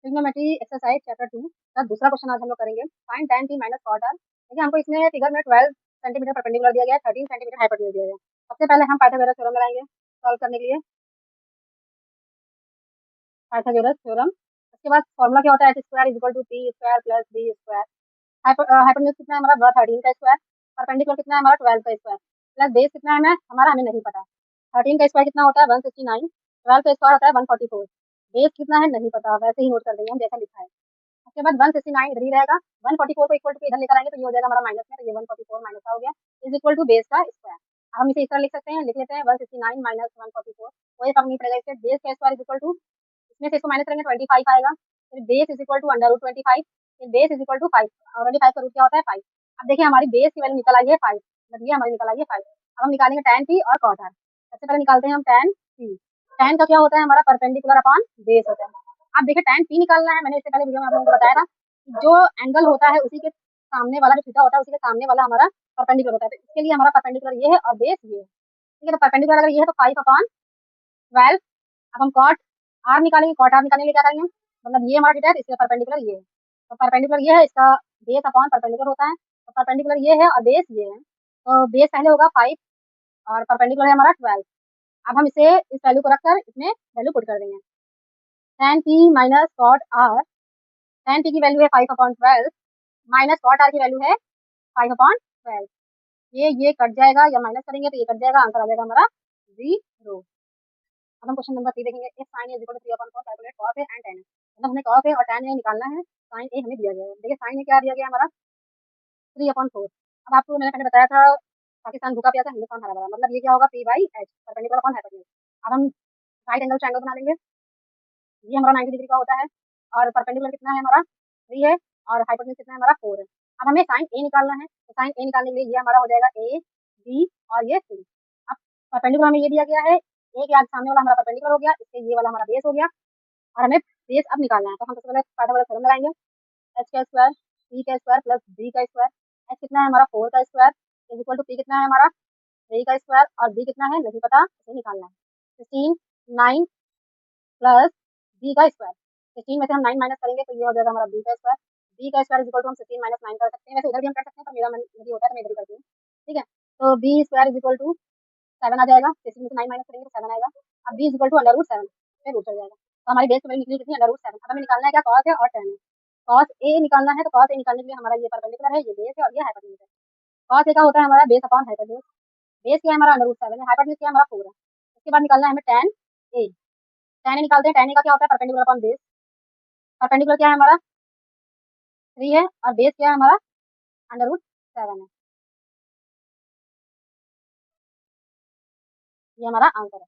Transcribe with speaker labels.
Speaker 1: Trigonometry exercise chapter 2 का दूसरा question आज हम लोग करेंगे। Find tan t minus cot r। देखिए हमको इसमें फिगर में 12 सेंटीमीटर परपेंडिकुलर दिया गया है, 13 सेंटीमीटर हाइपोटेन्यूज दिया गया है। सबसे पहले हम पाइथागोरस थ्योरम लगाएंगे सॉल्व करने के लिए। पाइथागोरस थ्योरम, उसके बाद फॉर्मूला क्या होता है, h² = p² + b²। हाइपोटेन्यूज कितना है हमारा 13 का स्क्वायर, परपेंडिकुलर कितना है हमारा 12 का स्क्वायर, प्लस बेस कितना है हमारा हमें नहीं पता। 13 का स्क्वायर कितना होता है 169, 12 का स्क्वायर होता है 144, बेस कितना है नहीं पता, वैसे ही नोट कर देंगे हम जैसा लिखा है। उसके बाद 169 इधर ही रहेगा, 144 को इक्वल टू इधर लेकर आएंगे तो ये हो जाएगा हमारा माइनस में, तो ये 144 माइनस का हो गया इज इक्वल टू बेस का स्क्वायर। अब हम इसे इस तरह लिख सकते हैं, लिख लेते हैं 169 माइनस 144, कोई फर्क नहीं पड़ेगा इससे। बेस का स्क्वायर इज इक्वल टू, इसमें से इसको माइनस करेंगे 25 आएगा, फिर base is equal to under root 25, फिर बेस इज इक्वल टू 5, और 25 का रूट क्या होता है 5। अब देखिए हमारी बेस की वैल्यू निकल आई है 5, मतलब ये हमारी निकल आई है 5। अब हम निकालेंगे tan p और cot r। सबसे पहले निकालते हैं हम tan p। tan का क्या होता है हमारा परपेंडिकुलर अपॉन बेस होता है। अब देखिए tan p निकालना है, मैंने इससे पहले वीडियो में आप लोगों को बताया था, जो एंगल होता है उसी के सामने वाला, जो थीटा होता है उसी के सामने वाला हमारा परपेंडिकुलर होता है। तो इसके लिए हमारा परपेंडिकुलर ये है और बेस ये है, ठीक है। तो परपेंडिकुलर अगर ये है तो 5/12। अब हम cot r निकालेंगे, cot r निकालने के लिए क्या करेंगे, मतलब ये हमारा थीटा है तो इसका परपेंडिकुलर ये है, तो परपेंडिकुलर ये है, इसका बेस अपॉन परपेंडिकुलर होता है, तो परपेंडिकुलर ये है और बेस ये है, तो बेस पहले होगा 5 और परपेंडिकुलर है हमारा 12। अब हम इसे इस वैल्यू को रखकर इसमें वैल्यू पुट कर देंगे। tan p minus cot r, tan p की वैल्यू है 5/12 माइनस cot r की वैल्यू है 5/12। ये कट जाएगा या माइनस करेंगे तो ये कट जाएगा, आंसर आ जाएगा हमारा 0। अब हम क्वेश्चन नंबर 3 देखेंगे। If sin a = 3/4 calculate cos a and tan a। मतलब हमें cos a और tan a निकालना है, sin a हमें दिया गया है। देखिए sin a क्या दिया गया है हमारा 3/4। अब आपको मैंने पहले बताया था पाकिस्तान भूखा प्यासा हिंदुस्तान हरा भरा, मतलब ये क्या होगा p/h, परपेंडिकुलर अपॉन हाइपोटेन्यूज। अब हम राइट एंगल ट्रायंगल बना लेंगे, ये हमारा 90 डिग्री का होता है और परपेंडिकुलर कितना है हमारा 3 है और हाइपोटेन्यूज कितना है हमारा 4 है। अब हमें sin a निकालना है, तो sin a निकालने के लिए ये हमारा हो जाएगा a b और ये c। अब परपेंडिकुलर हमें ये दिया गया है, a के आगे सामने वाला हमारा परपेंडिकुलर हो गया, इससे ये वाला हमारा बेस हो गया और हमें बेस अब निकालना है। तो हम सबसे पहले पाइथागोरस थ्योरम लगाएंगे। h का स्क्वायर p का स्क्वायर प्लस b का स्क्वायर। h कितना है हमारा 4 का square is equal to p कितना है हमारा 3 का स्क्वायर और b कितना है नहीं पता, इसे निकालना है। 16 9 प्लस b का स्क्वायर, 16 में से हम 9 माइनस करेंगे तो ये हो जाएगा हमारा b का स्क्वायर। b का स्क्वायर इज इक्वल टू हम 16 माइनस 9 कर सकते हैं, वैसे उधर भी हम कर सकते हैं पर मेरा मन यदि होता है तो मैं इधर ही करती हूँ, ठीक है। तो b square is equal to 7 आ जाएगा, 16 में से 9 माइनस करेंगे तो 7 आएगा। अब b is equal to under root 7 पे रूट चल जाएगा, तो हमारी बेस की वैल्यू निकली कितनी अंडर रूट 7। अब हमें निकालना है क्या cos है और tan है। cos a निकालना है, तो cos a निकालने के लिए हमारा ये परपेंडिकुलर है, ये बेस है और ये हाइपोटेन्यूज है। cos a का होता है हमारा बेस अपॉन हाइपोटेन्यूज, बेस क्या है हमारा अंडर रूट 7 है, हाइपोटेन्यूज क्या है हमारा 4 है। उसके बाद निकालना है हमें tan a। tan a निकालते हैं, tan a का क्या होता है परपेंडिकुलर अपॉन बेस, परपेंडिकुलर क्या है हमारा 3 है और बेस क्या है हमारा अंडर रूट 7 है। ये हमारा आंसर है।